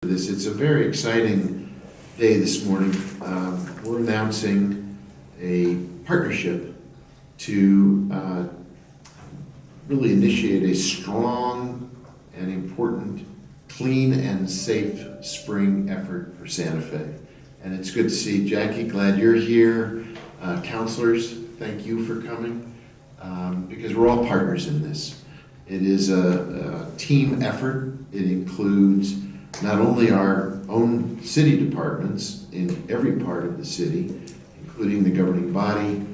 It's a very exciting day this morning. We're announcing a partnership to really initiate a strong and important clean and safe spring effort for Santa Fe. And it's good to see Jackie, glad you're here. Counselors, thank you for coming because we're all partners in this. It is a team effort. It includes not only our own city departments in every part of the city, including the governing body,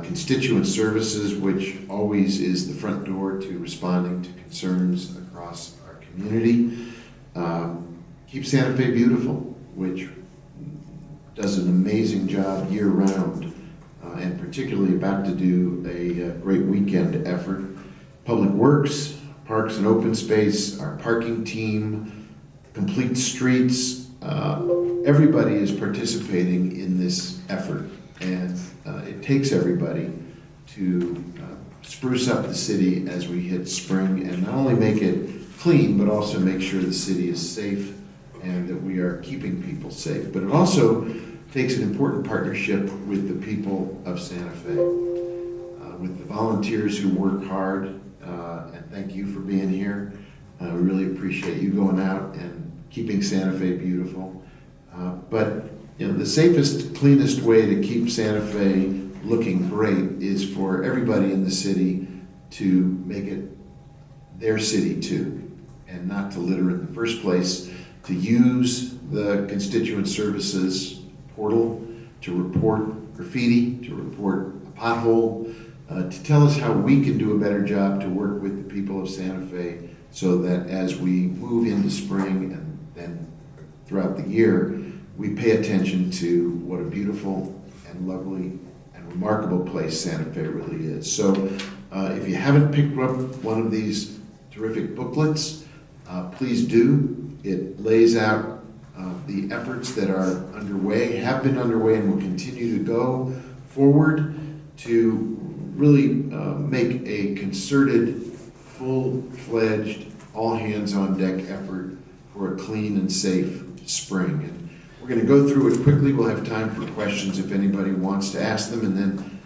constituent services, which always is the front door to responding to concerns across our community. Keep Santa Fe Beautiful, which does an amazing job year-round, and particularly about to do a great weekend effort. Public Works, Parks and Open Space, our parking team, Complete Streets, everybody is participating in this effort, and it takes everybody to spruce up the city as we hit spring and not only make it clean, but also make sure the city is safe and that we are keeping people safe. But it also takes an important partnership with the people of Santa Fe, with the volunteers who work hard, and thank you for being here. We really appreciate you going out and keeping Santa Fe beautiful. But the safest, cleanest way to keep Santa Fe looking great is for everybody in the city to make it their city too, and not to litter in the first place, to use the constituent services portal to report graffiti, to report a pothole, to tell us how we can do a better job to work with the people of Santa Fe so that as we move into spring and then throughout the year, we pay attention to what a beautiful and lovely and remarkable place Santa Fe really is. So if you haven't picked up one of these terrific booklets, please do. It lays out the efforts that are underway, have been underway, and will continue to go forward to really make a concerted, full-fledged, all-hands-on-deck effort for a clean and safe spring. And we're going to go through it quickly. We'll have time for questions if anybody wants to ask them, and then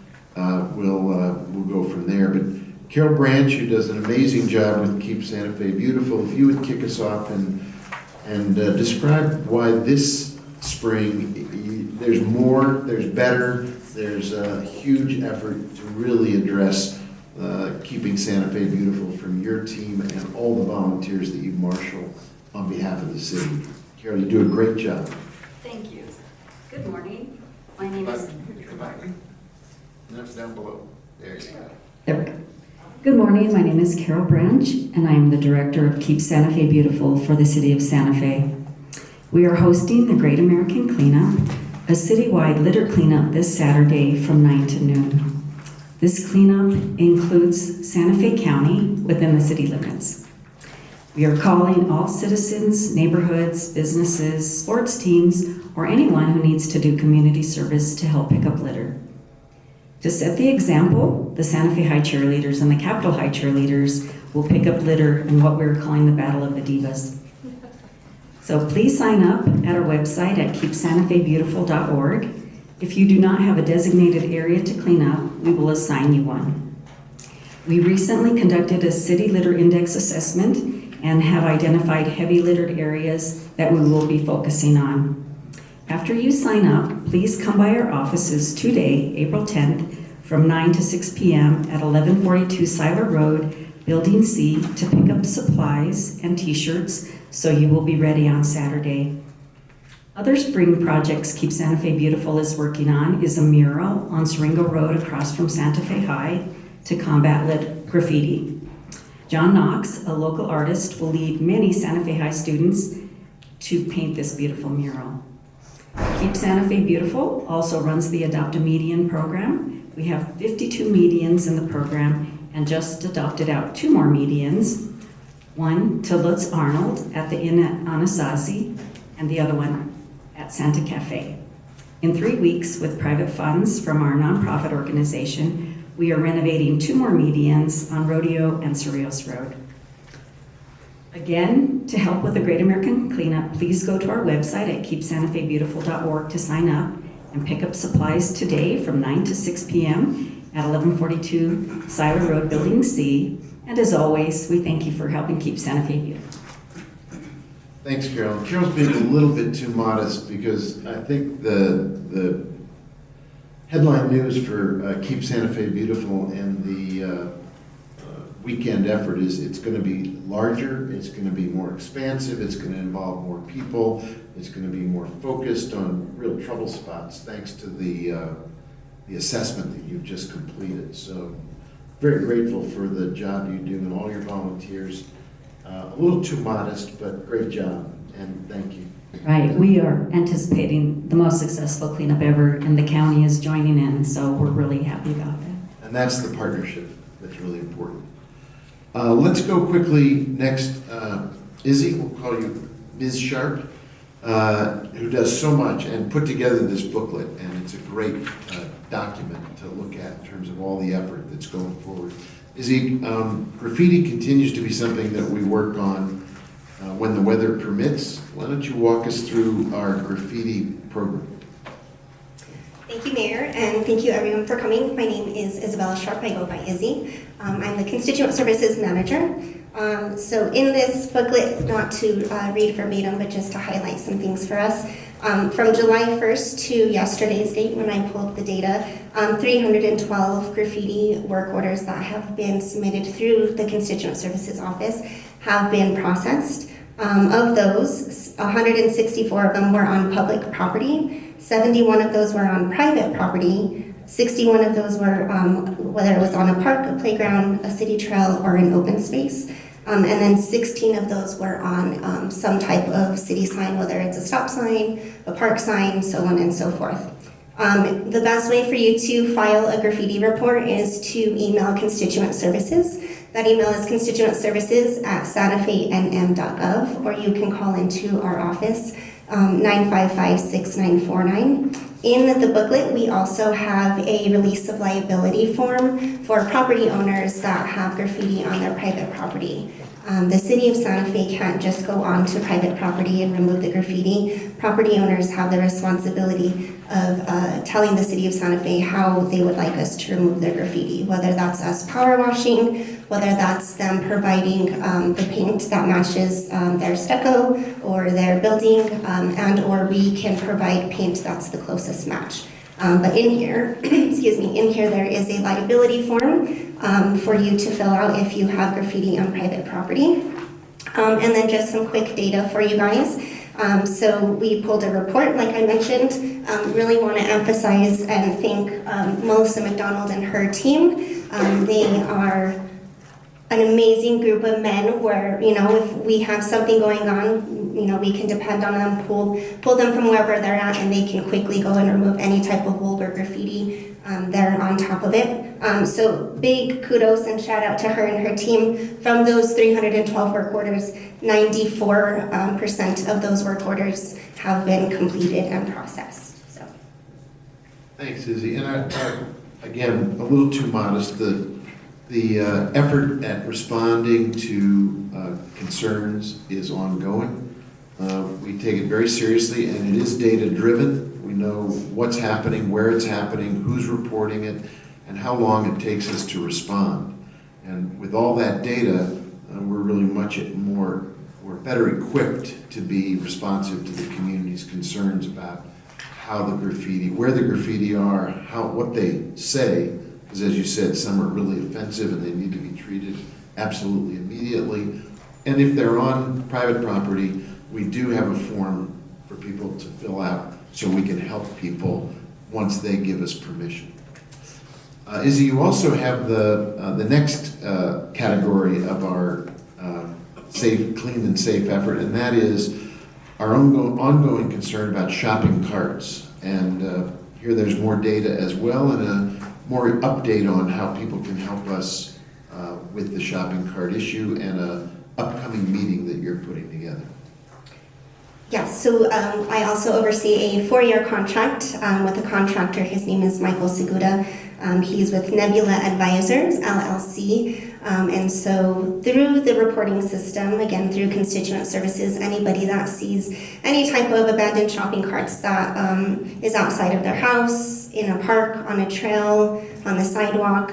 we'll go from there. But Carol Branch, who does an amazing job with Keep Santa Fe Beautiful, if you would kick us off and describe why this spring there's more, there's better, there's a huge effort to really address keeping Santa Fe beautiful from your team and all the volunteers that you marshal on behalf of the city. Carol, you do a great job. Thank you. Good morning. My name is... That's down below. There you go. There we go. Good morning. My name is Carol Branch, and I am the director of Keep Santa Fe Beautiful for the city of Santa Fe. We are hosting the Great American Cleanup, a citywide litter cleanup this Saturday from 9 to noon. This cleanup includes Santa Fe County within the city limits. We are calling all citizens, neighborhoods, businesses, sports teams, or anyone who needs to do community service to help pick up litter. To set the example, the Santa Fe High cheerleaders and the Capitol High cheerleaders will pick up litter in what we're calling the Battle of the Divas. So please sign up at our website at keepsantafebeautiful.org. If you do not have a designated area to clean up, we will assign you one. We recently conducted a city litter index assessment and have identified heavy littered areas that we will be focusing on. After you sign up, please come by our offices today, April 10th, from 9 to 6 p.m. at 1142 Seiler Road, Building C, to pick up supplies and t-shirts so you will be ready on Saturday. Other spring projects Keep Santa Fe Beautiful is working on is a mural on Siringo Road across from Santa Fe High to combat graffiti. John Knox, a local artist, will lead many Santa Fe High students to paint this beautiful mural. Keep Santa Fe Beautiful also runs the Adopt a Median program. We have 52 medians in the program and just adopted out 2 more medians, one to Lutz Arnold at the Inn at Anasazi and the other one at Santa Cafe. In 3 weeks, with private funds from our nonprofit organization, we are renovating 2 more medians on Rodeo and Cerrillos Road. Again, to help with the Great American Cleanup, please go to our website at keepsantaFeBeautiful.org to sign up and pick up supplies today from 9 to 6 p.m. at 1142 Siler Road, Building C. And as always, we thank you for helping keep Santa Fe beautiful. Thanks, Carol. Carol's being a little bit too modest because I think the headline news for Keep Santa Fe Beautiful and the weekend effort is it's going to be larger, it's going to be more expansive, it's going to involve more people, it's going to be more focused on real trouble spots thanks to the assessment that you've just completed. So very grateful for the job you do and all your volunteers. A little too modest, but great job, and thank you. Right, we are anticipating the most successful cleanup ever, and the county is joining in, so we're really happy about that. And that's the partnership that's really important. Let's go quickly next. Izzy, we'll call you Ms. Sharp, who does so much and put together this booklet, and it's a great document to look at in terms of all the effort that's going forward. Izzy, graffiti continues to be something that we work on when the weather permits. Why don't you walk us through our graffiti program? Thank you, Mayor, and thank you everyone for coming. My name is Isabella Sharp. I go by Izzy. I'm the Constituent Services Manager. So in this booklet, not to read verbatim, but just to highlight some things for us, from July 1st to yesterday's date when I pulled the data, 312 graffiti work orders that have been submitted through the Constituent Services Office have been processed. Of those, 164 of them were on public property, 71 of those were on private property, 61 of those were whether it was on a park, a playground, a city trail, or an open space. And then 16 of those were on some type of city sign, whether it's a stop sign, a park sign, so on and so forth. The best way for you to file a graffiti report is to email Constituent Services. That email is constituentsservices@santafenm.gov, or you can call into our office, 955-6949. In the booklet, we also have a release of liability form for property owners that have graffiti on their private property. The city of Santa Fe can't just go on to private property and remove the graffiti. Property owners have the responsibility of telling the city of Santa Fe how they would like us to remove their graffiti, whether that's us power washing, whether that's them providing the paint that matches their stucco or their building, and or we can provide paint that's the closest match. But in here, excuse me, in here there is a liability form for you to fill out if you have graffiti on private property. And then just some quick data for you guys. So we pulled a report, like I mentioned. Really want to emphasize and thank Melissa McDonald and her team. They are an amazing group of men where, you know, if we have something going on, you know, we can depend on them, pull them from wherever they're at, and they can quickly go and remove any type of vulgar graffiti. They're on top of it. So big kudos and shout out to her and her team. From those 312 work orders, 94% of those work orders have been completed and processed. So. Thanks, Izzy. And again, a little too modest. The effort at responding to concerns is ongoing. We take it very seriously, and it is data-driven. We know what's happening, where it's happening, who's reporting it, and how long it takes us to respond. And with all that data, we're really we're better equipped to be responsive to the community's concerns about how the graffiti, where the graffiti are, what they say. Because as you said, some are really offensive and they need to be treated absolutely immediately. And if they're on private property, we do have a form for people to fill out so we can help people once they give us permission. Izzy, you also have the next category of our clean and safe effort, and that is our ongoing concern about shopping carts. And here there's more data as well, and a more update on how people can help us with the shopping cart issue and an upcoming meeting that you're putting together. Yes, so I also oversee a 4-year contract with a contractor. His name is Michael Seguda. He's with Nebula Advisors, LLC. And so through the reporting system, again, through constituent services, anybody that sees any type of abandoned shopping carts that is outside of their house, in a park, on a trail, on the sidewalk,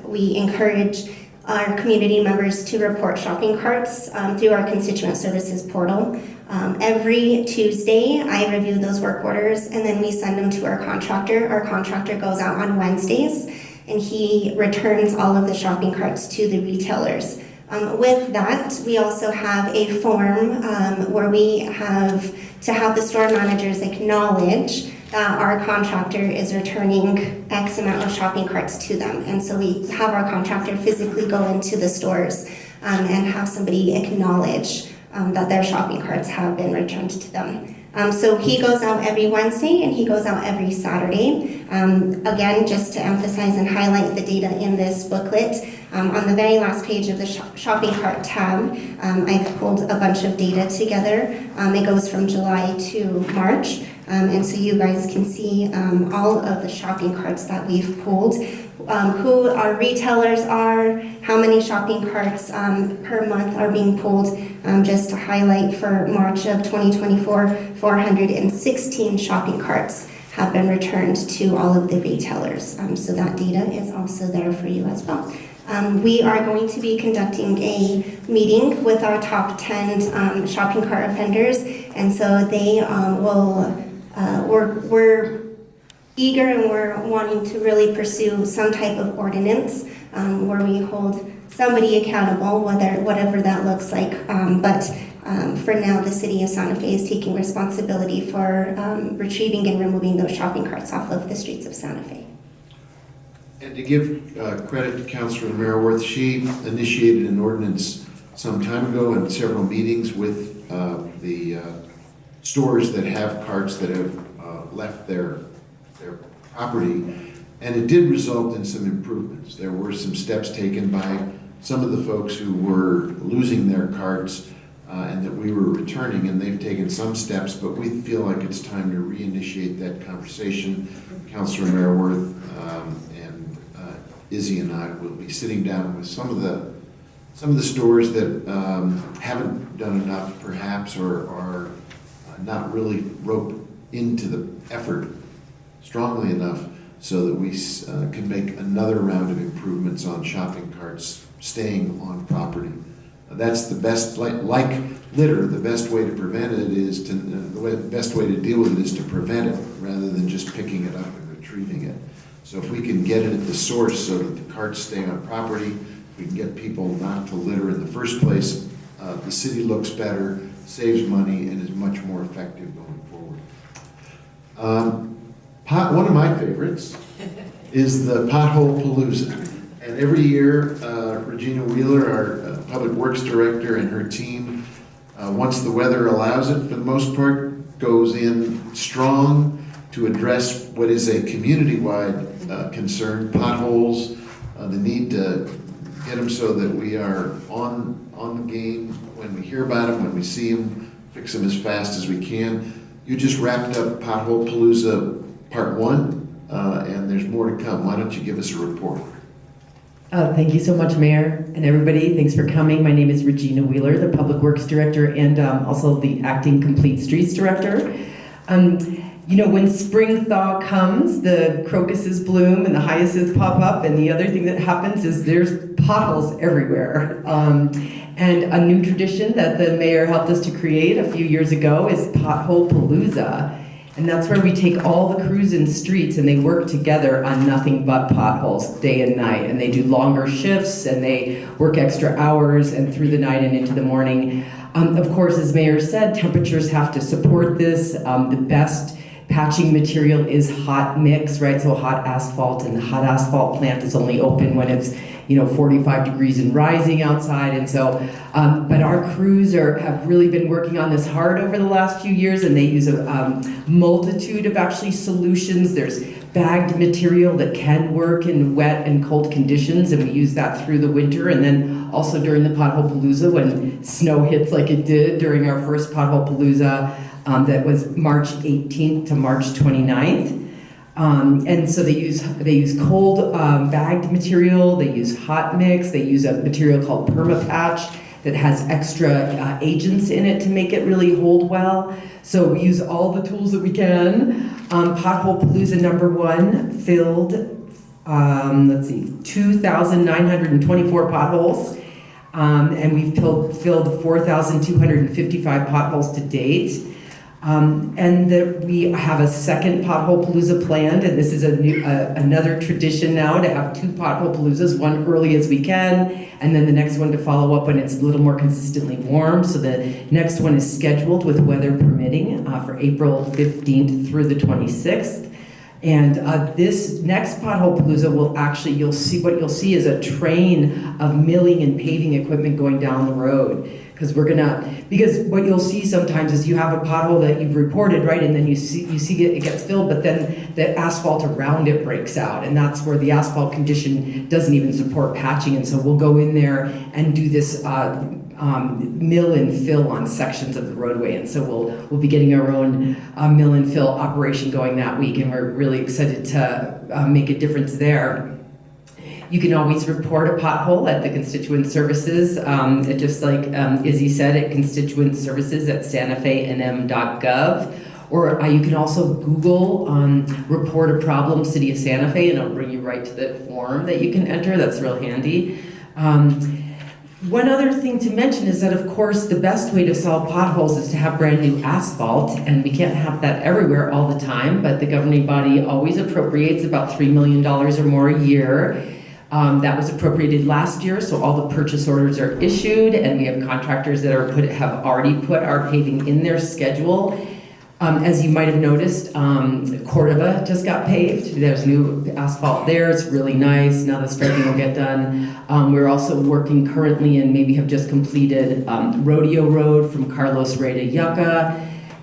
we encourage our community members to report shopping carts through our constituent services portal. Every Tuesday, I review those work orders and then we send them to our contractor. Our contractor goes out on Wednesdays and he returns all of the shopping carts to the retailers. With that, we also have a form where we have to have the store managers acknowledge that our contractor is returning X amount of shopping carts to them. And so we have our contractor physically go into the stores and have somebody acknowledge that their shopping carts have been returned to them. So he goes out every Wednesday and he goes out every Saturday. Again, just to emphasize and highlight the data in this booklet, on the very last page of the shopping cart tab, I've pulled a bunch of data together. It goes from July to March. And so you guys can see all of the shopping carts that we've pulled, who our retailers are, how many shopping carts per month are being pulled. Just to highlight, for March of 2024, 416 shopping carts have been returned to all of the retailers. So that data is also there for you as well. We are going to be conducting a meeting with our top 10 shopping cart offenders, and so they we're eager and we're wanting to really pursue some type of ordinance where we hold somebody accountable, whatever that looks like. But for now, the city of Santa Fe is taking responsibility for retrieving and removing those shopping carts off of the streets of Santa Fe. And to give credit to Councilor Maraworth, she initiated an ordinance some time ago in several meetings with the stores that have carts that have left their property, and it did result in some improvements. There were some steps taken by some of the folks who were losing their carts and that we were returning, and they've taken some steps, but we feel like it's time to reinitiate that conversation. Councilor Maraworth and Izzy and I will be sitting down with some of the stores that haven't done enough, perhaps, or are not really roped into the effort strongly enough so that we can make another round of improvements on shopping carts staying on property. That's the best, like litter, the best way to prevent it is to, the best way to deal with it is to prevent it rather than just picking it up and retrieving it. So if we can get it at the source so that the carts stay on property, we can get people not to litter in the first place, the city looks better, saves money, and is much more effective going forward. One of my favorites is the Pothole Palooza. And every year, Regina Wheeler, our Public Works Director, and her team, once the weather allows it, for the most part, goes in strong to address what is a community-wide concern, potholes, the need to get them so that we are on the game when we hear about them, when we see them, fix them as fast as we can. You just wrapped up Pothole Palooza Part 1, and there's more to come. Why don't you give us a report? Thank you so much, Mayor, and everybody. Thanks for coming. My name is Regina Wheeler, the Public Works Director and also the Acting Complete Streets Director. You know, when spring thaw comes, the crocuses bloom and the hyacinths pop up, and the other thing that happens is there's potholes everywhere. And a new tradition that the mayor helped us to create a few years ago is Pothole Palooza. And that's where we take all the crews in streets and they work together on nothing but potholes day and night. And they do longer shifts and they work extra hours and through the night and into the morning. Of course, as Mayor said, temperatures have to support this. The best patching material is hot mix, right? So hot asphalt, and the hot asphalt plant is only open when it's 45 degrees and rising outside. And so, but our crews have really been working on this hard over the last few years, and they use a multitude of actually solutions. There's bagged material that can work in wet and cold conditions, and we use that through the winter, and then also during the Pothole Palooza when snow hits like it did during our first Pothole Palooza that was March 18th to March 29th. And so they use cold bagged material, they use hot mix, they use a material called permapatch that has extra agents in it to make it really hold well. So we use all the tools that we can. Pothole Palooza #1 filled, 2,924 potholes. And we've filled 4,255 potholes to date. We have a second Pothole Palooza planned, and this is another tradition now to have 2 Pothole Paloozas, one early as we can, and then the next one to follow up when it's a little more consistently warm. So the next one is scheduled with weather permitting for April 15th through the 26th. And this next Pothole Palooza will actually, you'll see is a train of milling and paving equipment going down the road. Because what you'll see sometimes is you have a pothole that you've reported, right, and then you see it gets filled, but then the asphalt around it breaks out, and that's where the asphalt condition doesn't even support patching, and so we'll go in there and do this mill and fill on sections of the roadway, and so we'll be getting our own mill and fill operation going that week, and we're really excited to make a difference there. You can always report a pothole at the constituent services, just like Izzy said, at constituentservices@santafenm.gov. Or you can also Google report a problem City of Santa Fe, and it'll bring you right to the form that you can enter. That's real handy. One other thing to mention is that, of course, the best way to solve potholes is to have brand new asphalt, and we can't have that everywhere all the time, but the governing body always appropriates about $3 million or more a year. That was appropriated last year, so all the purchase orders are issued, and we have contractors that have already put our paving in their schedule. As you might have noticed, Cordova just got paved. There's new asphalt there. It's really nice. Now the striping will get done. We're also working currently and maybe have just completed Rodeo Road from Carlos Rey to Yucca,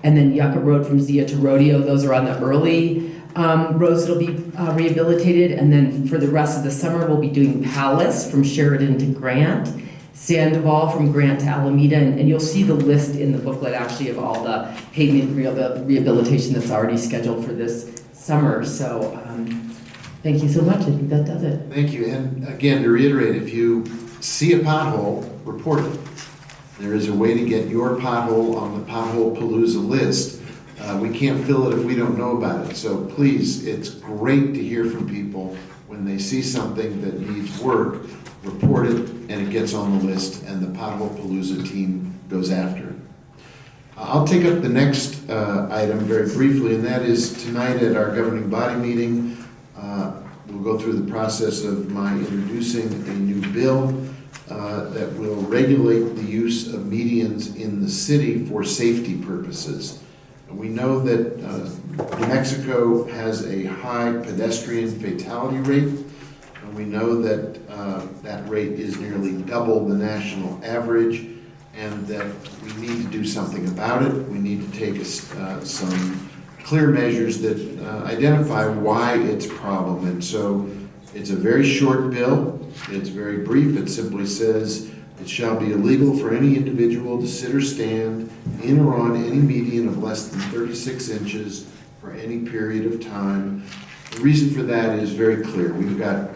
and then Yucca Road from Zia to Rodeo. Those are on the early roads that'll be rehabilitated, and then for the rest of the summer we'll be doing Palace from Sheridan to Grant, Sandoval from Grant to Alameda, and you'll see the list in the booklet actually of all the pavement rehabilitation that's already scheduled for this summer. So thank you so much. I think that does it. Thank you. And again, to reiterate, if you see a pothole, report it. There is a way to get your pothole on the Pothole Palooza list. We can't fill it if we don't know about it. So please, it's great to hear from people when they see something that needs work, report it, and it gets on the list, and the Pothole Palooza team goes after it. I'll take up the next item very briefly, and that is tonight at our governing body meeting, we'll go through the process of my introducing a new bill that will regulate the use of medians in the city for safety purposes. We know that New Mexico has a high pedestrian fatality rate, and we know that that rate is nearly double the national average, and that we need to do something about it. We need to take some clear measures that identify why it's a problem. And so it's a very short bill. It's very brief. It simply says, it shall be illegal for any individual to sit or stand in or on any median of less than 36 inches for any period of time. The reason for that is very clear. We've got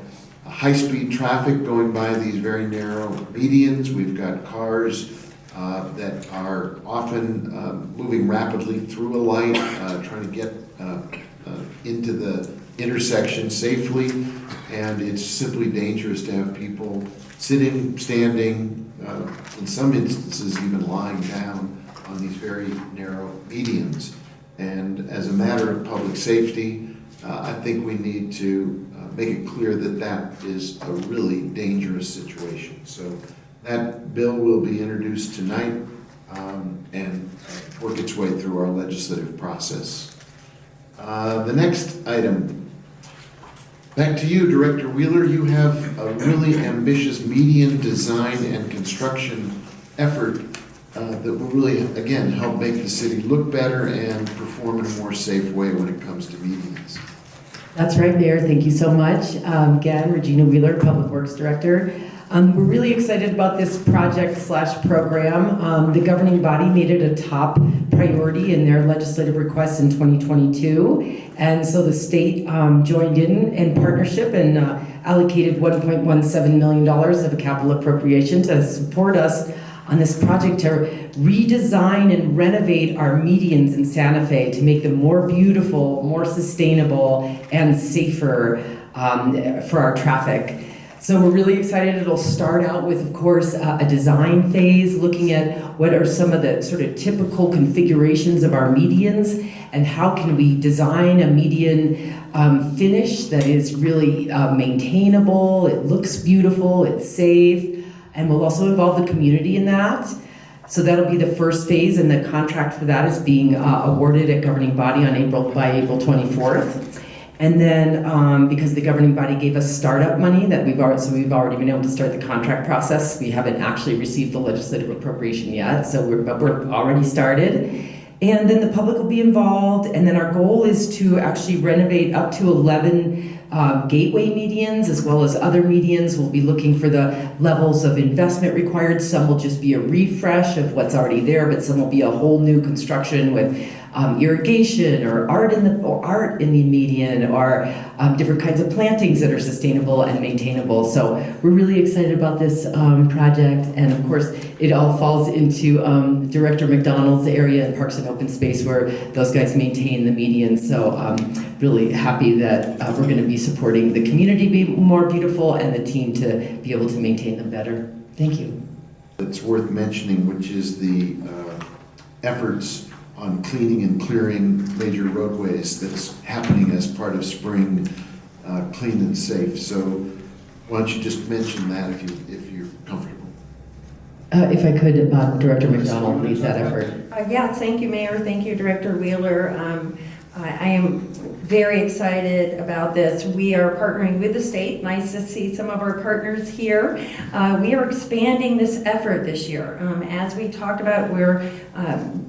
high-speed traffic going by these very narrow medians. We've got cars that are often moving rapidly through a light, trying to get into the intersection safely, and it's simply dangerous to have people sitting, standing, in some instances even lying down on these very narrow medians. And as a matter of public safety, I think we need to make it clear that that is a really dangerous situation. So that bill will be introduced tonight and work its way through our legislative process. The next item. Back to you, Director Wheeler. You have a really ambitious median design and construction effort that will really, again, help make the city look better and perform in a more safe way when it comes to medians. That's right, Mayor. Thank you so much. Again, Regina Wheeler, Public Works Director. We're really excited about this project/program. The governing body made it a top priority in their legislative requests in 2022. And so the state joined in partnership and allocated $1.17 million of a capital appropriation to support us on this project to redesign and renovate our medians in Santa Fe to make them more beautiful, more sustainable, and safer for our traffic. So we're really excited. It'll start out with, of course, a design phase, looking at what are some of the sort of typical configurations of our medians and how can we design a median finish that is really maintainable, it looks beautiful, it's safe, and we'll also involve the community in that. So that'll be the first phase, and the contract for that is being awarded at governing body on April 24th. And then, because the governing body gave us startup money that we've already been able to start the contract process. We haven't actually received the legislative appropriation yet, so we're already started. And then the public will be involved, and then our goal is to actually renovate up to 11 gateway medians as well as other medians. We'll be looking for the levels of investment required. Some will just be a refresh of what's already there, but some will be a whole new construction with irrigation or art in the median, or different kinds of plantings that are sustainable and maintainable. So we're really excited about this project, and of course it all falls into Director McDonald's area in Parks and Open Space, where those guys maintain the median. So really happy that we're going to be supporting the community be more beautiful and the team to be able to maintain them better. Thank you. It's worth mentioning, which is the efforts on cleaning and clearing major roadways that's happening as part of spring clean and safe. So why don't you just mention that if you're comfortable. If I could, Director McDonald leads that effort. Yes, thank you, Mayor. Thank you, Director Wheeler. I am very excited about this. We are partnering with the state. Nice to see some of our partners here. We are expanding this effort this year. As we talked about, we're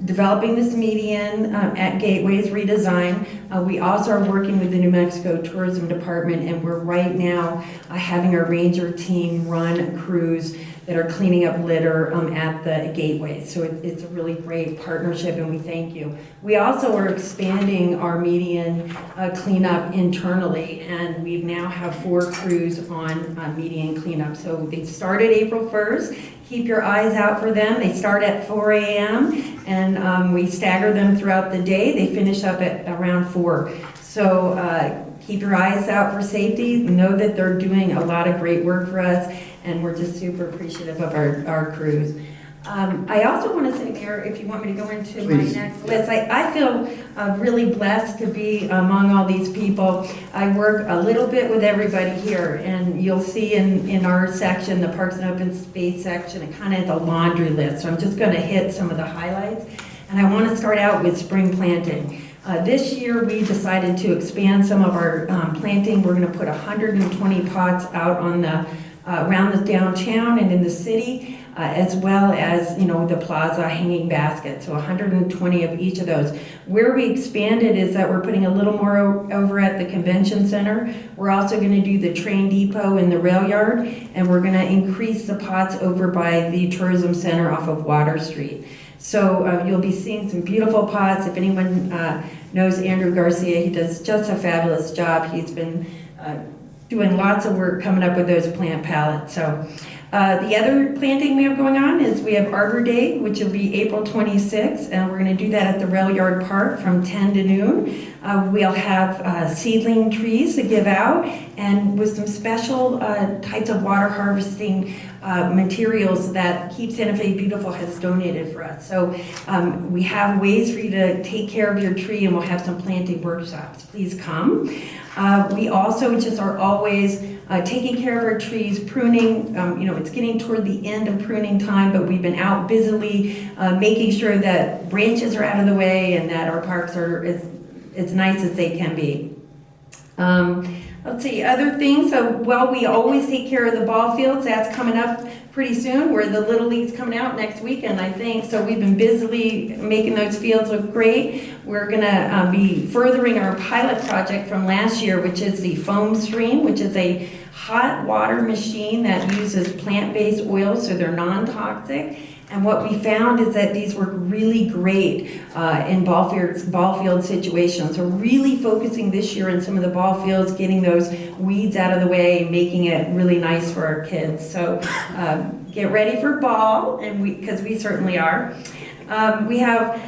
developing this median at Gateways redesign. We also are working with the New Mexico Tourism Department, and we're right now having our ranger team run crews that are cleaning up litter at the gateways. So it's a really great partnership, and we thank you. We also are expanding our median cleanup internally, and we now have 4 crews on median cleanup. So they started April 1st. Keep your eyes out for them. They start at 4 a.m. and we stagger them throughout the day. They finish up at around 4. So keep your eyes out for safety. Know that they're doing a lot of great work for us, and we're just super appreciative of our crews. I also want to say, Mayor, if you want me to go into my next list, I feel really blessed to be among all these people. I work a little bit with everybody here, and you'll see in our section, the Parks and Open Space section, it kind of is a laundry list. So I'm just going to hit some of the highlights. And I want to start out with spring planting. This year we decided to expand some of our planting. We're going to put 120 pots out on the around the downtown and in the city, as well as, the plaza hanging baskets, so 120 of each of those. Where we expanded is that we're putting a little more over at the convention center. We're also going to do the train depot in the rail yard, and we're going to increase the pots over by the tourism center off of Water Street. So you'll be seeing some beautiful pots. If anyone knows Andrew Garcia, he does just a fabulous job. He's been doing lots of work coming up with those plant palettes. So the other planting we have going on is we have Arbor Day, which will be April 26th, and we're going to do that at the Rail Yard Park from 10 to noon. We'll have seedling trees to give out, and with some special types of water harvesting materials that Keep Santa Fe Beautiful has donated for us. So we have ways for you to take care of your tree, and we'll have some planting workshops. Please come. We also just are always taking care of our trees, pruning. It's getting toward the end of pruning time, but we've been out busily making sure that branches are out of the way and that our parks are as nice as they can be. let's see, other things. So, well, we always take care of the ball fields. That's coming up pretty soon, where the Little League's coming out next weekend, I think. So we've been busily making those fields look great. We're gonna be furthering our pilot project from last year, which is the foam stream, which is a hot water machine that uses plant-based oils, so they're non-toxic. And what we found is that these work really great in ball field situations. So really focusing this year on some of the ball fields, getting those weeds out of the way, making it really nice for our kids. So get ready for ball, and because we certainly are. We have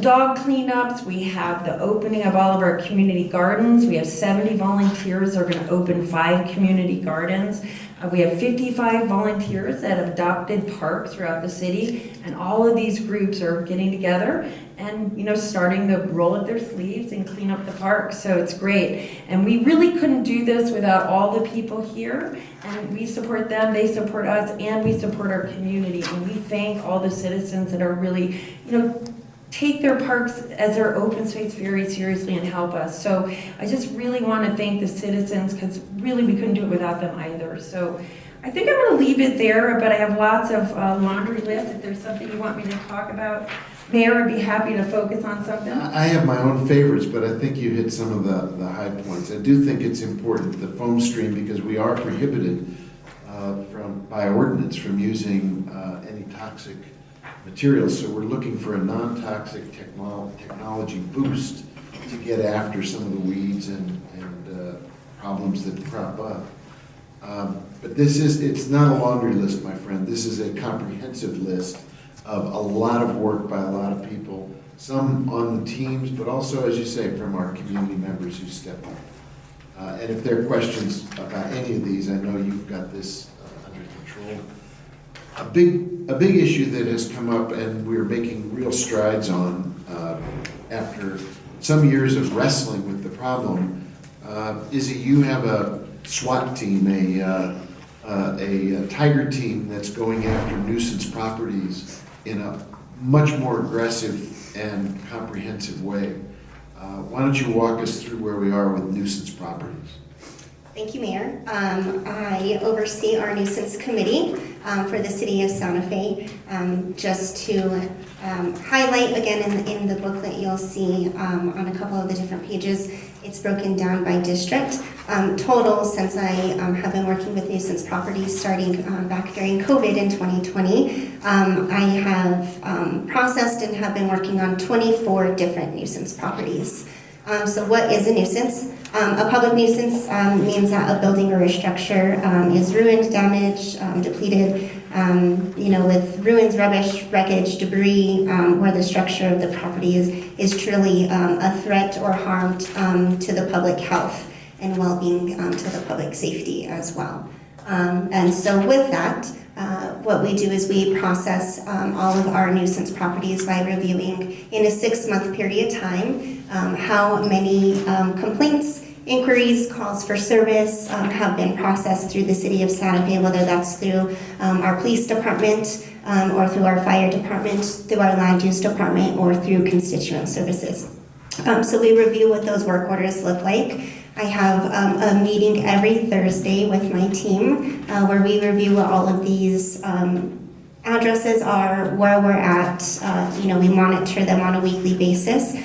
dog cleanups. We have the opening of all of our community gardens. We have 70 volunteers who are going to open 5 community gardens. We have 55 volunteers that have adopted parks throughout the city, and all of these groups are getting together and, you know, starting to roll up their sleeves and clean up the park. So it's great. And we really couldn't do this without all the people here, and we support them, they support us, and we support our community. And we thank all the citizens that are really, you know, take their parks as their open space very seriously and help us. So I just really want to thank the citizens, because really we couldn't do it without them either. So I think I'm going to leave it there, but I have lots of laundry lists. If there's something you want me to talk about, Mayor, I'd be happy to focus on something. I have my own favorites, but I think you hit some of the high points. I do think it's important, the foam stream, because we are prohibited by ordinance from using any toxic materials. So we're looking for a non-toxic technology boost to get after some of the weeds and problems that crop up. But it's not a laundry list, my friend. This is a comprehensive list of a lot of work by a lot of people, some on the teams, but also, as you say, from our community members who step up. And if there are questions about any of these, I know you've got this under control. A big issue that has come up, and we're making real strides on after some years of wrestling with the problem, is that you have a SWAT team, a tiger team that's going after nuisance properties in a much more aggressive and comprehensive way. Why don't you walk us through where we are with nuisance properties? Thank you, Mayor. I oversee our nuisance committee for the city of Santa Fe. Just to highlight again in the booklet, you'll see on a couple of the different pages, it's broken down by district. Total, since I have been working with nuisance properties starting back during COVID in 2020, I have processed and have been working on 24 different nuisance properties. So what is a nuisance? A public nuisance means that a building or a structure is ruined, damaged, depleted, with ruins, rubbish, wreckage, debris, where the structure of the property is truly a threat or harm to the public health and well-being, to the public safety as well. And so with that, what we do is we process all of our nuisance properties by reviewing in a 6-month period of time how many complaints, inquiries, calls for service have been processed through the city of Santa Fe, whether that's through our police department or through our fire department, through our land use department, or through constituent services. So we review what those work orders look like. I have a meeting every Thursday with my team where we review what all of these addresses are, where we're at. We monitor them on a weekly basis.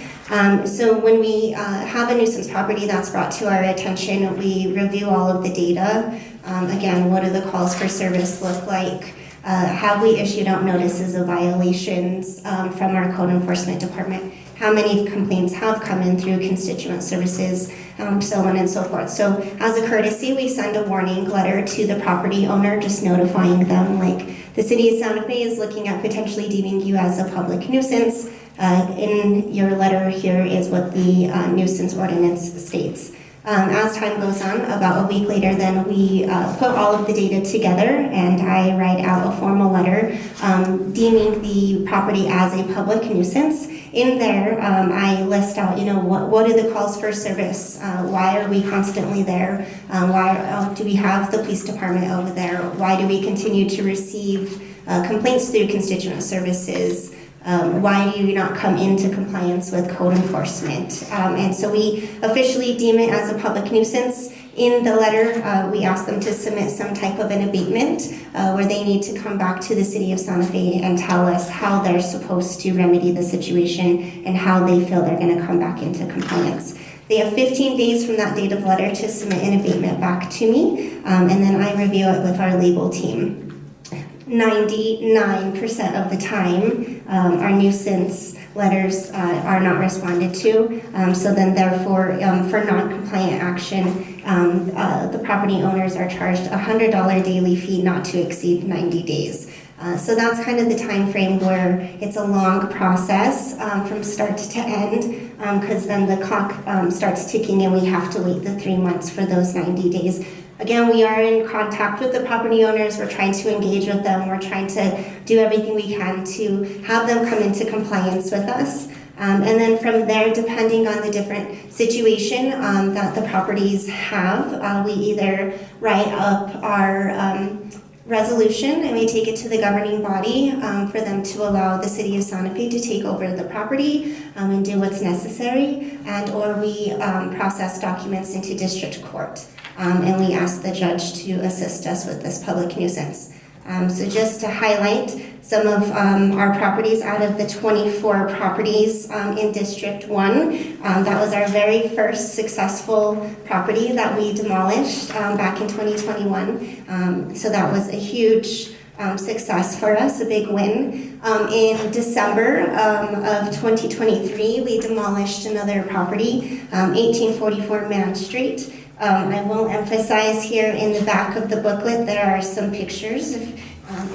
So when we have a nuisance property that's brought to our attention, we review all of the data. Again, what do the calls for service look like? Have we issued out notices of violations from our code enforcement department? How many complaints have come in through constituent services, so on and so forth. So as a courtesy, we send a warning letter to the property owner, just notifying them, like, the city of Santa Fe is looking at potentially deeming you as a public nuisance. In your letter here is what the nuisance ordinance states. As time goes on, about a week later, then we put all of the data together, and I write out a formal letter deeming the property as a public nuisance. In there, I list out, what are the calls for service? Why are we constantly there? Why do we have the police department over there? Why do we continue to receive complaints through constituent services? Why do you not come into compliance with code enforcement? And so we officially deem it as a public nuisance. In the letter, we asked them to submit some type of an abatement where they need to come back to the city of Santa Fe and tell us how they're supposed to remedy the situation and how they feel they're going to come back into compliance. They have 15 days from that date of letter to submit an abatement back to me, and then I review it with our legal team. 99% of the time, our nuisance letters are not responded to. So then therefore, for non-compliant action, the property owners are charged a $100 daily fee not to exceed 90 days. So that's kind of the time frame where it's a long process from start to end, because then the clock starts ticking and we have to wait the 3 months for those 90 days. Again, we are in contact with the property owners. We're trying to engage with them. We're trying to do everything we can to have them come into compliance with us. And then from there, depending on the different situation that the properties have, we either write up our resolution and we take it to the governing body for them to allow the city of Santa Fe to take over the property and do what's necessary, and or we process documents into district court. And we ask the judge to assist us with this public nuisance. So just to highlight some of our properties out of the 24 properties in District 1, that was our very first successful property that we demolished back in 2021. So that was a huge success for us, a big win. In December of 2023, we demolished another property, 1844 Man Street. I will emphasize here in the back of the booklet there are some pictures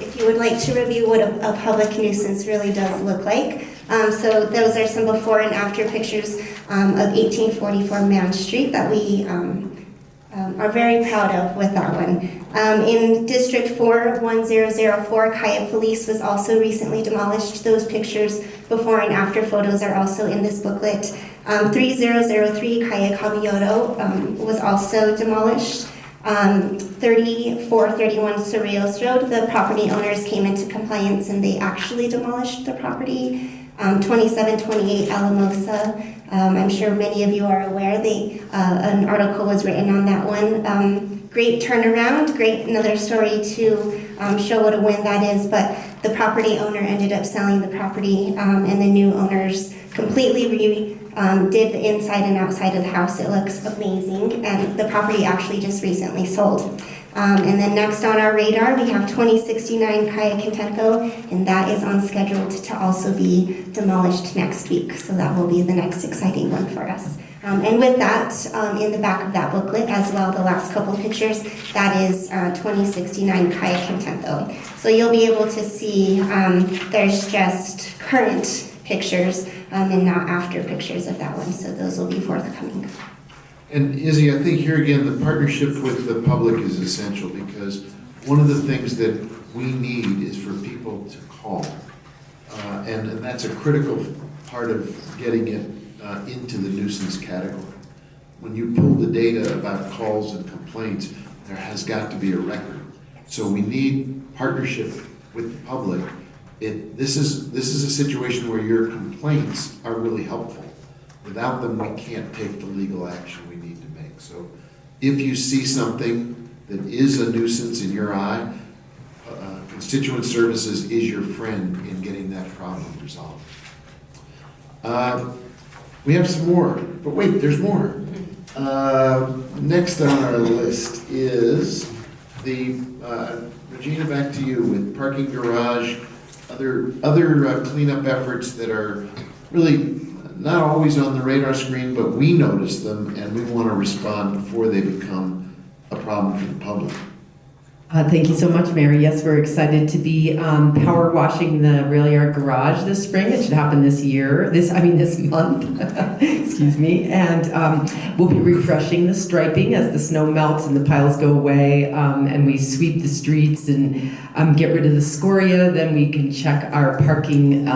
if you would like to review what a public nuisance really does look like. So those are some before and after pictures of 1844 Man Street that we are very proud of with that one. In District 4, 1004, Kaya Police was also recently demolished. Those pictures before and after photos are also in this booklet. 3003 Kaya Caballero was also demolished. 3431 Cerrillos Road, the property owners came into compliance and they actually demolished the property. 2728 Alamosa, I'm sure many of you are aware, an article was written on that one. Great turnaround, great another story to show what a win that is, but the property owner ended up selling the property and the new owners completely did the inside and outside of the house. It looks amazing, and the property actually just recently sold. And then next on our radar, we have 2069 Kaya Quintenco, and that is on schedule to also be demolished next week. So that will be the next exciting one for us. And with that, in the back of that booklet as well, the last couple of pictures, that is 2069 Kaya Quintenco. So you'll be able to see there's just current pictures and not after pictures of that one. So those will be forthcoming. And Izzy, I think here again, the partnership with the public is essential, because one of the things that we need is for people to call. And that's a critical part of getting it into the nuisance category. When you pull the data about calls and complaints, there has got to be a record. So we need partnership with the public. This is a situation where your complaints are really helpful. Without them, we can't take the legal action we need to make. So if you see something that is a nuisance in your eye, constituent services is your friend in getting that problem resolved. We have some more, but wait, there's more. Next on our list is the, Regina, back to you with parking garage, other cleanup efforts that are really not always on the radar screen, but we notice them and we want to respond before they become a problem for the public. Thank you so much, Mary. Yes, we're excited to be power washing the rail yard garage this spring. It should happen this month, excuse me. And we'll be refreshing the striping as the snow melts and the piles go away, and we sweep the streets and get rid of the scoria. Then we can check our parking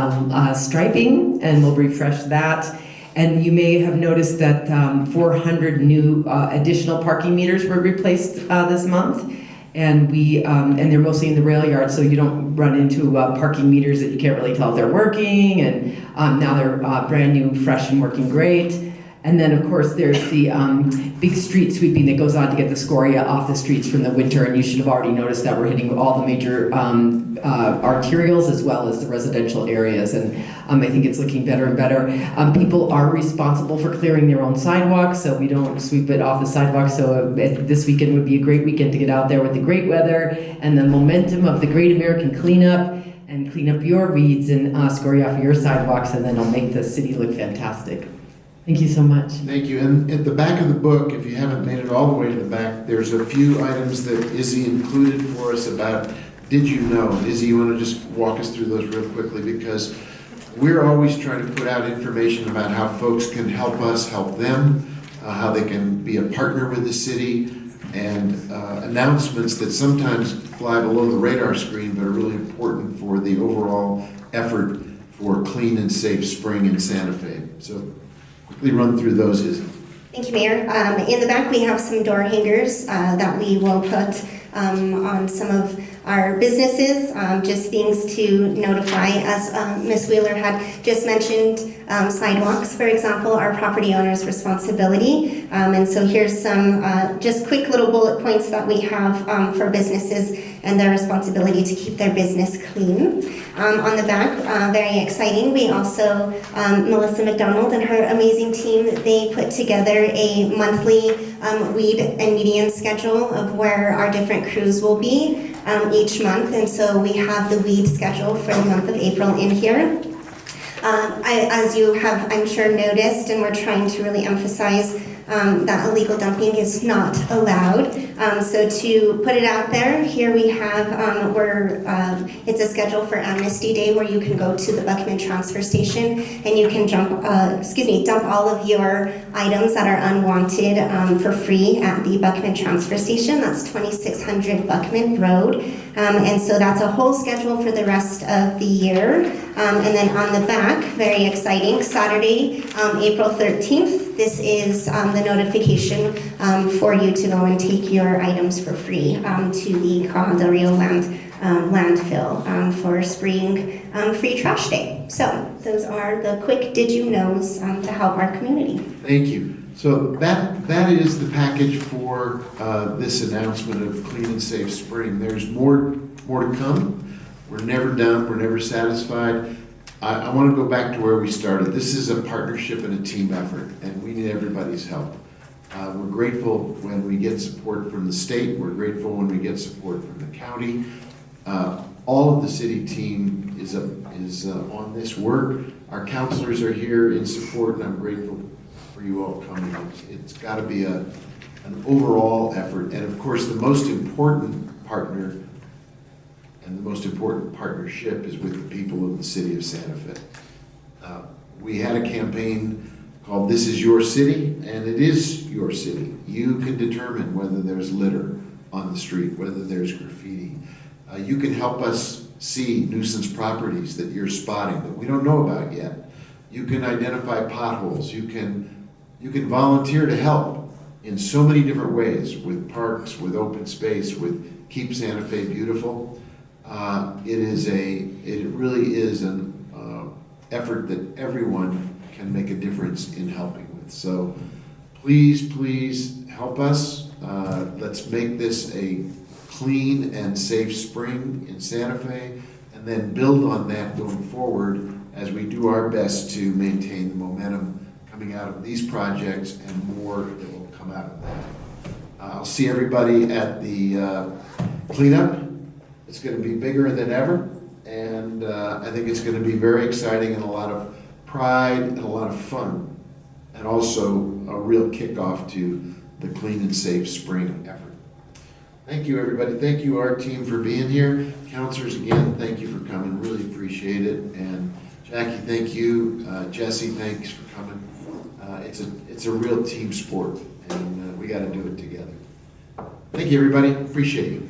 striping, and we'll refresh that. And you may have noticed that 400 new additional parking meters were replaced this month. And they're mostly in the rail yard, so you don't run into parking meters that you can't really tell if they're working. And now they're brand new, fresh, and working great. And then, of course, there's the big street sweeping that goes on to get the scoria off the streets from the winter. And you should have already noticed that we're hitting all the major arterials as well as the residential areas. And I think it's looking better and better. People are responsible for clearing their own sidewalks, so we don't sweep it off the sidewalk. So this weekend would be a great weekend to get out there with the great weather and the momentum of the Great American Cleanup, and clean up your weeds and scoria off your sidewalks, and then it'll make the city look fantastic. Thank you so much. Thank you. And at the back of the book, if you haven't made it all the way to the back, there's a few items that Izzy included for us about Did You Know? Izzy, you want to just walk us through those real quickly? Because we're always trying to put out information about how folks can help us help them, how they can be a partner with the city, and announcements that sometimes fly below the radar screen but are really important for the overall effort for clean and safe spring in Santa Fe. So quickly run through those, Izzy. Thank you, Mayor. In the back, we have some door hangers that we will put on some of our businesses, just things to notify, as Ms. Wheeler had just mentioned, sidewalks, for example, are property owner's responsibility. And so here's some just quick little bullet points that we have for businesses and their responsibility to keep their business clean. On the back, very exciting, we also, Melissa McDonald and her amazing team, they put together a monthly weed and median schedule of where our different crews will be each month. And so we have the weed schedule for the month of April in here. As you have, I'm sure, noticed, and we're trying to really emphasize that illegal dumping is not allowed. So to put it out there, here we have, it's a schedule for Amnesty Day where you can go to the Buckman transfer station and you can dump all of your items that are unwanted for free at the Buckman transfer station. That's 2600 Buckman Road. And so that's a whole schedule for the rest of the year. And then on the back, very exciting, Saturday, April 13th, this is the notification for you to go and take your items for free to the Caja del Rio landfill for spring free trash day. So those are the quick did you knows to help our community. Thank you. So that is the package for this announcement of Clean and Safe Spring. There's more to come. We're never done. We're never satisfied. I want to go back to where we started. This is a partnership and a team effort, and we need everybody's help. We're grateful when we get support from the state. We're grateful when we get support from the county. All of the city team is on this work. Our counselors are here in support, and I'm grateful for you all coming. It's got to be an overall effort, and of course, the most important partner and the most important partnership is with the people of the city of Santa Fe. We had a campaign called This Is Your City, and it is your city. You can determine whether there's litter on the street, whether there's graffiti. You can help us see nuisance properties that you're spotting that we don't know about yet. You can identify potholes. You can volunteer to help in so many different ways, with parks, with open space, with Keep Santa Fe Beautiful. It really is an effort that everyone can make a difference in helping with. So please help us. Let's make this a clean and safe spring in Santa Fe, and then build on that going forward as we do our best to maintain the momentum coming out of these projects and more that will come out of that. I'll see everybody at the cleanup. It's going to be bigger than ever, and I think it's going to be very exciting and a lot of pride and a lot of fun, and also a real kickoff to the Clean and Safe Spring effort. Thank you, everybody. Thank you, our team, for being here. Counselors, again, thank you for coming. Really appreciate it. And Jackie, thank you. Jesse, thanks for coming. It's a real team sport, and we got to do it together. Thank you, everybody. Appreciate you.